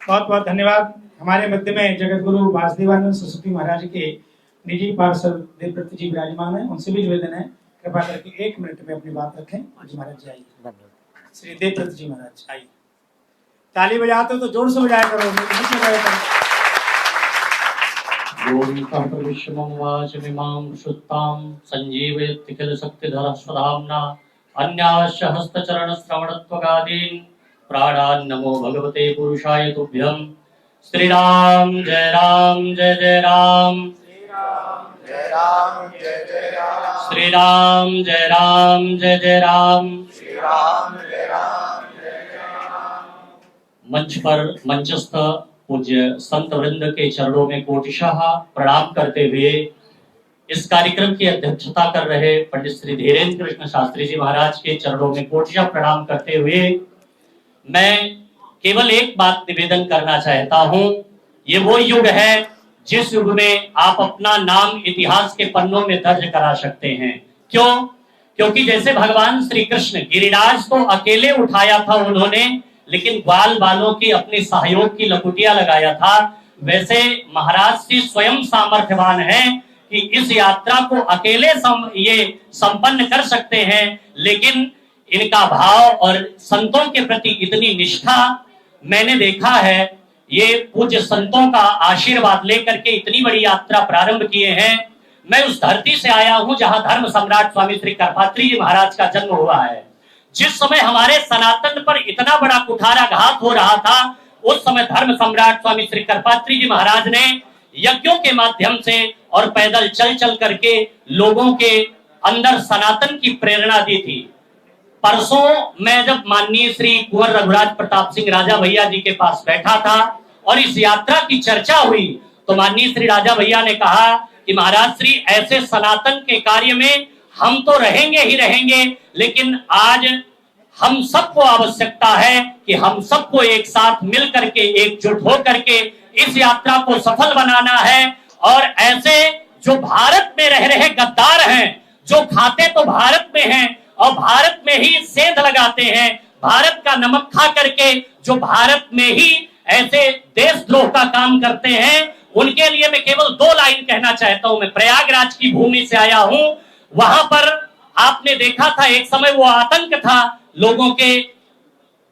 बहुत बहुत धन्यवाद। हमारे मध्य में जगत गुरु वासुदेवानंद सरस्वती महाराज के निजी पार्षद देवव्रत जी विराजमान है। उनसे भी निवेदन है कृपा करके 1 मिनट में अपनी बात रखें। जी महाराज जी आइए। श्री देवव्रत जी महाराज आइए। ताली बजाते हो तो जोर से बजाया करो। विश्वमं वाचमिमां शुत्तां संजीवयति किल शक्तिधरः स्वधाम्ना अन्यास्य हस्तचरणश्रवणत्वगादीन् प्राणान् नमो भगवते पुरुषाय तुभ्यं। श्री राम जय राम जय जय राम, जय राम जय जय राम, श्री राम जय राम जय जय राम, श्री राम जय राम जय जय राम। मंच पर मंचस्थ पूज्य संत वृंद के चरणों में कोटिशः प्रणाम करते हुए इस कार्यक्रम की अध्यक्षता कर रहे पंडित श्री धीरेन्द्र कृष्ण शास्त्री जी महाराज के चरणों में कोटिशः प्रणाम करते हुए मैं केवल एक बात निवेदन करना चाहता हूं। ये वो युग है जिस युग में आप अपना नाम इतिहास के पन्नों में दर्ज करा सकते हैं। क्यों? क्योंकि जैसे भगवान श्री कृष्ण गिरिराज को अकेले उठाया था उन्होंने, लेकिन ग्वाल बालों की अपने सहयोग की लकुटिया लगाया था, वैसे महाराज श्री स्वयं सामर्थ्यवान है कि इस यात्रा को अकेले ये संपन्न कर सकते हैं। लेकिन इनका भाव और संतों के प्रति इतनी निष्ठा मैंने देखा है। ये पूज्य संतों का आशीर्वाद लेकर के इतनी बड़ी यात्रा प्रारंभ किए हैं। मैं उस धरती से आया हूं जहां धर्म सम्राट स्वामी श्री करपात्री जी महाराज का जन्म हुआ है। जिस समय हमारे सनातन पर इतना बड़ा कुठाराघात हो रहा था, उस समय धर्म सम्राट स्वामी श्री करपात्री जी महाराज ने यज्ञों के माध्यम से और पैदल चल चल करके लोगों के अंदर सनातन की प्रेरणा दी थी। परसों मैं जब माननीय श्री कुंवर रघुराज प्रताप सिंह राजा भैया जी के पास बैठा था और इस यात्रा की चर्चा हुई, तो माननीय श्री राजा भैया ने कहा कि महाराज श्री ऐसे सनातन के कार्य में हम तो रहेंगे ही रहेंगे, लेकिन आज हम सबको आवश्यकता है कि हम सबको एक साथ मिल करके एकजुट हो करके इस यात्रा को सफल बनाना है। और ऐसे जो भारत में रह रहे गद्दार हैं, जो खाते तो भारत में हैं और भारत में ही सेंध लगाते हैं, भारत का नमक खा करके जो भारत में ही ऐसे देशद्रोह का काम करते हैं, उनके लिए मैं केवल 2 लाइन कहना चाहता हूं। मैं प्रयागराज की भूमि से आया हूं। वहां पर आपने देखा था एक समय वो आतंक था, लोगों के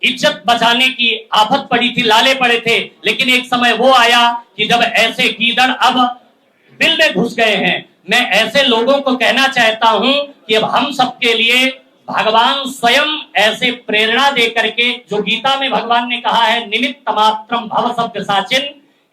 इज्जत बचाने की आफत पड़ी थी, लाले पड़े थे, लेकिन एक समय वो आया कि जब ऐसे गीदड़ अब बिल में घुस गए हैं। मैं ऐसे लोगों को कहना चाहता हूं कि अब हम सबके लिए भगवान स्वयं ऐसे प्रेरणा दे करके, जो गीता में भगवान ने कहा है निमित्त मात्रम भव सव्यसाचिन,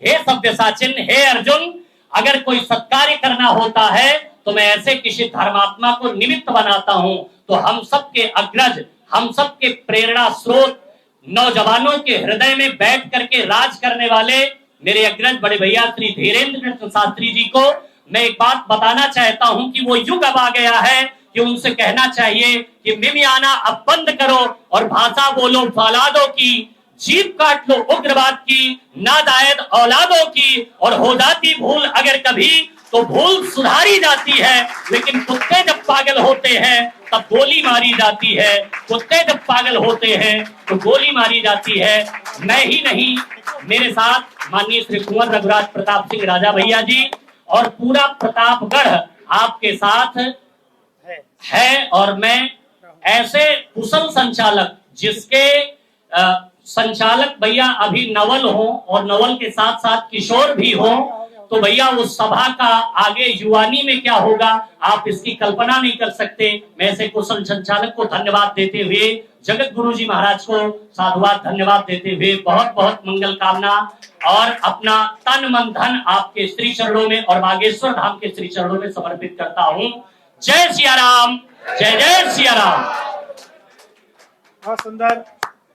हे सव्यसाचिन, हे अर्जुन, अगर कोई सत्कार्य करना होता है तो मैं ऐसे किसी धर्मात्मा को निमित्त बनाता हूं। तो हम सबके अग्रज, हम सबके प्रेरणा स्रोत, नौजवानों के हृदय में बैठ करके राज करने वाले मेरे अग्रज बड़े भैया श्री धीरेन्द्र कृष्ण शास्त्री जी को मैं एक बात बताना चाहता हूं कि वो युग अब आ गया है कि उनसे कहना चाहिए कि मिमियाना अब बंद करो और भाषा बोलो फौलादों की, जीभ काट लो उग्रवाद की, नाजायज औलादों की, और हो जाती भूल अगर कभी तो भूल सुधारी जाती है, लेकिन कुत्ते जब पागल होते हैं तब गोली मारी जाती है। कुत्ते जब पागल होते हैं तो गोली मारी जाती है। मैं ही नहीं, मेरे साथ माननीय श्री कुंवर रघुराज प्रताप सिंह राजा भैया जी और पूरा प्रतापगढ़ आपके साथ है। और मैं ऐसे कुशल संचालक, जिसके संचालक भैया अभी नवल हो और नवल के साथ साथ किशोर भी हो, तो भैया उस सभा का आगे युवानी में क्या होगा आप इसकी कल्पना नहीं कर सकते। मैं ऐसे कुशल संचालक को धन्यवाद देते हुए, जगत गुरु जी महाराज को साधुवाद धन्यवाद देते हुए बहुत बहुत मंगल कामना और अपना तन मन धन आपके श्री चरणों में और बागेश्वर धाम के श्री चरणों में समर्पित करता हूँ। जय सिया राम, जय जय सिया राम। बहुत सुंदर।